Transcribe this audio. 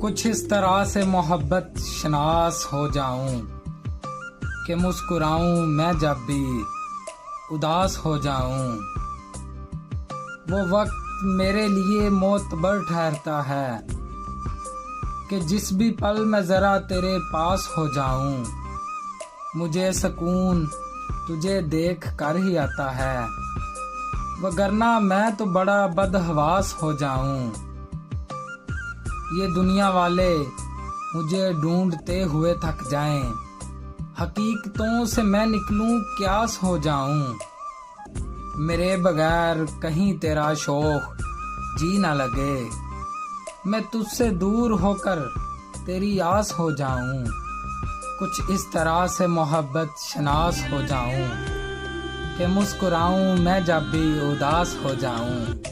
कुछ इस तरह से मोहब्बत शनास हो जाऊं कि मुस्कुराऊं मैं जब भी उदास हो जाऊं। वो वक्त मेरे लिए मोतबर ठहरता है कि जिस भी पल मैं जरा तेरे पास हो जाऊं। मुझे सुकून तुझे देख कर ही आता है, वगरना मैं तो बड़ा बदहवास हो जाऊं। ये दुनिया वाले मुझे ढूंढते हुए थक जाएं, हकीकतों से मैं निकलूं क्यास हो जाऊं। मेरे बगैर कहीं तेरा शौक जी ना लगे, मैं तुझसे दूर होकर तेरी आस हो जाऊं। कुछ इस तरह से मोहब्बत शनास हो जाऊं कि मुस्कुराऊं मैं जब भी उदास हो जाऊं।